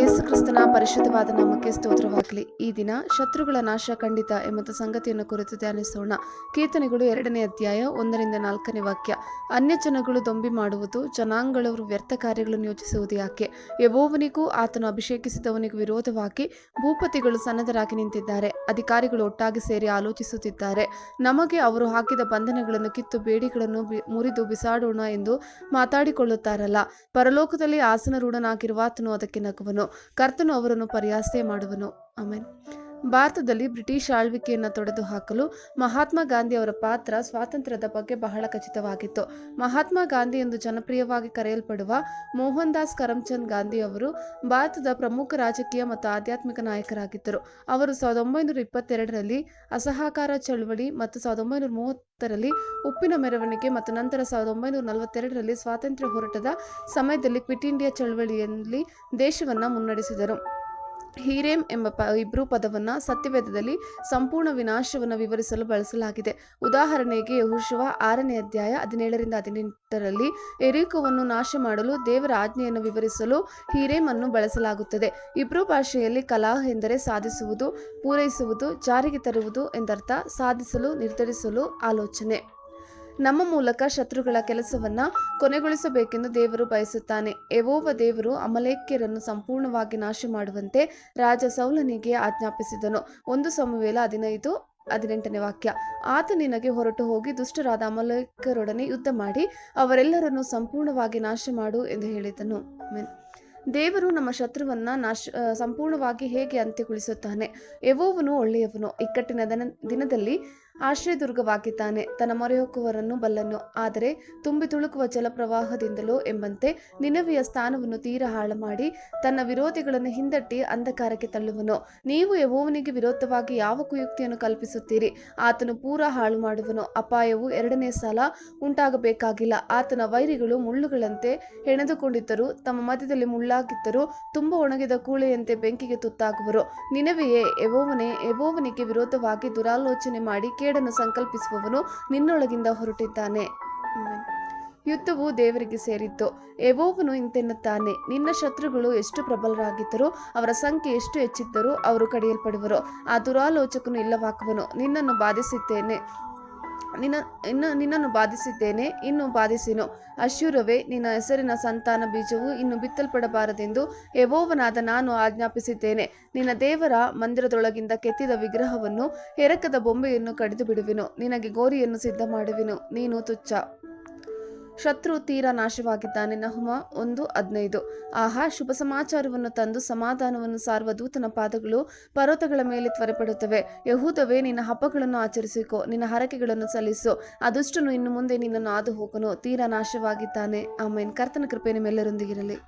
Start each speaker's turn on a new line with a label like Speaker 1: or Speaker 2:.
Speaker 1: ಯೇಸು ಕ್ರಿಸ್ತನ ಪರಿಶುದ್ಧವಾದ ನಾಮಕ್ಕೆ ಸ್ತೋತ್ರವಾಗಲಿ. ಈ ದಿನ ಶತ್ರುಗಳ ನಾಶ ಖಂಡಿತ ಎಂಬ ಸಂಗತಿಯನ್ನು ಕುರಿತು ಧ್ಯಾನಿಸೋಣ. ಕೀರ್ತನೆಗಳು 2ನೇ ಅಧ್ಯಾಯ 1-4 ವಾಕ್ಯ. ಅನ್ಯ ಜನಗಳು ದೊಂಬಿ ಮಾಡುವುದು, ಜನಾಂಗಗಳವರು ವ್ಯರ್ಥ ಕಾರ್ಯಗಳನ್ನು ಯೋಚಿಸುವುದು ಯಾಕೆ? ಯೆಹೋವನಿಗೂ ಆತನು ಅಭಿಷೇಕಿಸಿದವನಿಗೂ ವಿರೋಧವಾಗಿ ಭೂಪತಿಗಳು ಸನ್ನದ್ಧರಾಗಿ ನಿಂತಿದ್ದಾರೆ. ಅಧಿಕಾರಿಗಳು ಒಟ್ಟಾಗಿ ಸೇರಿ ಆಲೋಚಿಸುತ್ತಿದ್ದಾರೆ. ನಮಗೆ ಅವರು ಹಾಕಿದ ಬಂಧನಗಳನ್ನು ಕಿತ್ತು ಬೇಡಿಗಳನ್ನು ಮುರಿದು ಬಿಸಾಡೋಣ ಎಂದು ಮಾತಾಡಿಕೊಳ್ಳುತ್ತಾರಲ್ಲ. ಪರಲೋಕದಲ್ಲಿ ಆಸನರೂಢನಾಗಿರುವ ಆತನು ಅದಕ್ಕೆ ನಗುವನು. ಕರ್ತನು ಅವರನ್ನು ಪರಿಹಾಸ್ಯ ಮಾಡುವನು. ಆಮೆನ್. ಭಾರತದಲ್ಲಿ ಬ್ರಿಟಿಷ್ ಆಳ್ವಿಕೆಯನ್ನು ತೊಡೆದು ಹಾಕಲು ಮಹಾತ್ಮ ಗಾಂಧಿ ಅವರ ಪಾತ್ರ ಸ್ವಾತಂತ್ರ್ಯದ ಬಗ್ಗೆ ಬಹಳ ಖಚಿತವಾಗಿತ್ತು. ಮಹಾತ್ಮ ಗಾಂಧಿ ಎಂದು ಜನಪ್ರಿಯವಾಗಿ ಕರೆಯಲ್ಪಡುವ ಮೋಹನ್ ದಾಸ್ ಕರಮ್ಚಂದ್ ಗಾಂಧಿ ಅವರು ಭಾರತದ ಪ್ರಮುಖ ರಾಜಕೀಯ ಮತ್ತು ಆಧ್ಯಾತ್ಮಿಕ ನಾಯಕರಾಗಿದ್ದರು. ಅವರು 1922ರಲ್ಲಿ ಅಸಹಕಾರ ಚಳವಳಿ ಮತ್ತು 1930ರಲ್ಲಿ ಉಪ್ಪಿನ ಮೆರವಣಿಗೆ ಮತ್ತು ನಂತರ 1942ರಲ್ಲಿ ಸ್ವಾತಂತ್ರ್ಯ ಹೋರಾಟದ ಸಮಯದಲ್ಲಿ ಕ್ವಿಟ್ ಇಂಡಿಯಾ ಚಳವಳಿಯಲ್ಲಿ ದೇಶವನ್ನು ಮುನ್ನಡೆಸಿದರು. ಹೀರೇಮ್ ಎಂಬ ಇಬ್ರೂ ಪದವನ್ನು ಸತ್ಯವೇದದಲ್ಲಿ ಸಂಪೂರ್ಣ ವಿನಾಶವನ್ನು ವಿವರಿಸಲು ಬಳಸಲಾಗಿದೆ. ಉದಾಹರಣೆಗೆ ಯೆಹೋಶುವ 6ನೇ ಅಧ್ಯಾಯ 17-18ರಲ್ಲಿ ಯೆರಿಕೋವನ್ನು ನಾಶ ಮಾಡಲು ದೇವರ ಆಜ್ಞೆಯನ್ನು ವಿವರಿಸಲು ಹೀರೇಮ್ ಅನ್ನು ಬಳಸಲಾಗುತ್ತದೆ. ಇಬ್ರೂ ಭಾಷೆಯಲ್ಲಿ ಕಲಾಹ್ ಎಂದರೆ ಸಾಧಿಸುವುದು, ಪೂರೈಸುವುದು, ಜಾರಿಗೆ ತರುವುದು ಎಂದರ್ಥ. ಸಾಧಿಸಲು, ನಿರ್ಧರಿಸಲು, ಆಲೋಚನೆ. ನಮ್ಮ ಮೂಲಕ ಶತ್ರುಗಳ ಕೆಲಸವನ್ನು ಕೊನೆಗೊಳಿಸಬೇಕೆಂದು ದೇವರು ಬಯಸುತ್ತಾನೆ. ಯೆಹೋವ ದೇವರು ಅಮಲೇಕ್ಯರನ್ನು ಸಂಪೂರ್ಣವಾಗಿ ನಾಶ ಮಾಡುವಂತೆ ರಾಜ ಸೌಲನಿಗೆ ಆಜ್ಞಾಪಿಸಿದನು. 1 ಸಮುವೇಲ 15-18 ವಾಕ್ಯ. ಆತ ನಿನಗೆ ಹೊರಟು ಹೋಗಿ ದುಷ್ಟರಾದ ಅಮಲೇಕ್ಯರೊಡನೆ ಯುದ್ಧ ಮಾಡಿ ಅವರೆಲ್ಲರನ್ನು ಸಂಪೂರ್ಣವಾಗಿ ನಾಶ ಮಾಡು ಎಂದು ಹೇಳಿದನು. ದೇವರು ನಮ್ಮ ಶತ್ರುವನ್ನ ಸಂಪೂರ್ಣವಾಗಿ ಹೇಗೆ ಅಂತ್ಯಗೊಳಿಸುತ್ತಾನೆ? ಯೆಹೋವನು ಒಳ್ಳೆಯವನು, ಇಕ್ಕಟ್ಟಿನ ದಿನದಲ್ಲಿ ಆಶ್ರಯದುರ್ಗವಾಗಿದ್ದಾನೆ. ತನ್ನ ಮೊರೆಹೊಕ್ಕುವವರನ್ನು ಬಲ್ಲನು, ಆದರೆ ತುಂಬಿ ತುಳುಕುವ ಜಲಪ್ರವಾಹದಿಂದಲೋ ಎಂಬಂತೆ ನಿನವೆಯ ಸ್ಥಾನವನ್ನು ತೀರ ಹಾಳು ಮಾಡಿ ತನ್ನ ವಿರೋಧಿಗಳನ್ನು ಹಿಂದಟ್ಟಿ ಅಂಧಕಾರಕ್ಕೆ ತಳ್ಳುವನು. ನೀವು ಯೆಹೋವನಿಗೆ ವಿರೋಧವಾಗಿ ಯಾವ ಕುಯುಕ್ತಿಯನ್ನು ಕಲ್ಪಿಸುತ್ತೀರಿ? ಆತನು ಪೂರ ಹಾಳು ಮಾಡುವನು. ಅಪಾಯವು 2ನೇ ಸಲ ಉಂಟಾಗಬೇಕಾಗಿಲ್ಲ. ಆತನ ವೈರಿಗಳು ಮುಳ್ಳುಗಳಂತೆ ಹೆಣೆದುಕೊಂಡಿದ್ದರು, ತಮ್ಮ ಮಧ್ಯದಲ್ಲಿ ಮುಳ್ಳಾಗಿದ್ದರು, ತುಂಬ ಒಣಗಿದ ಕೂಳೆಯಂತೆ ಬೆಂಕಿಗೆ ತುತ್ತಾಗುವರು. ನಿನವೆಯೇ, ಯೆಹೋವನಿಗೆ ವಿರೋಧವಾಗಿ ದುರಾಲೋಚನೆ ಮಾಡಿ ಕೇಡನ್ನು ಸಂಕಲ್ಪಿಸುವವನು ನಿನ್ನೊಳಗಿಂದ ಹೊರಟಿದ್ದಾನೆ. ಯುದ್ಧವು ದೇವರಿಗೆ ಸೇರಿದ್ದು. ಯೆಹೋವನು ಇಂತೆನ್ನುತ್ತಾನೆ, ನಿನ್ನ ಶತ್ರುಗಳು ಎಷ್ಟು ಪ್ರಬಲರಾಗಿದ್ದರೂ, ಅವರ ಸಂಖ್ಯೆ ಎಷ್ಟು ಹೆಚ್ಚಿದ್ದರೂ ಅವರು ಕಡಿಯಲ್ಪಡುವರು. ಆ ದುರಾಲೋಚಕನು ಇಲ್ಲವಾಗುವನು. ನಿನ್ನನ್ನು ಬಾಧಿಸಿದ್ದೇನೆ, ಇನ್ನು ಬಾಧಿಸಿನು. ಅಶ್ಶೂರವೇ, ನಿನ್ನ ಹೆಸರಿನ ಸಂತಾನ ಬೀಜವು ಇನ್ನು ಬಿತ್ತಲ್ಪಡಬಾರದೆಂದು ಯೆಹೋವನಾದ ನಾನು ಆಜ್ಞಾಪಿಸಿದ್ದೇನೆ. ನಿನ್ನ ದೇವರ ಮಂದಿರದೊಳಗಿಂದ ಕೆತ್ತಿದ ವಿಗ್ರಹವನ್ನು, ಎರಕದ ಬೊಂಬೆಯನ್ನು ಕಡಿದು ಬಿಡುವೆನು. ನಿನಗೆ ಗೋರಿಯನ್ನು ಸಿದ್ಧ ಮಾಡುವೆನು, ನೀನು ತುಚ್ಛ. ಶತ್ರು ತೀರಾ ನಾಶವಾಗಿದ್ದಾನೆ. ನಹುಮ 1:15. ಆಹಾ, ಶುಭ ಸಮಾಚಾರವನ್ನು ತಂದು ಸಮಾಧಾನವನ್ನು ಸಾರುವ ದೂತನ ಪಾದಗಳು ಪರ್ವತಗಳ ಮೇಲೆ ತ್ವರೆಪಡುತ್ತವೆ. ಯೆಹೂದವೇ, ನಿನ್ನ ಹಬ್ಬಗಳನ್ನು ಆಚರಿಸಿಕೋ, ನಿನ್ನ ಹರಕೆಗಳನ್ನು ಸಲ್ಲಿಸು. ಆ ದುಷ್ಟನು ಇನ್ನು ಮುಂದೆ ನಿನ್ನನ್ನು ಹಾದು ಹೋಗನು, ತೀರಾ ನಾಶವಾಗಿದ್ದಾನೆ. ಆಮೇನ್. ಕರ್ತನ ಕೃಪೆ ನಿಮ್ಮೆಲ್ಲರೊಂದಿಗಿರಲಿ.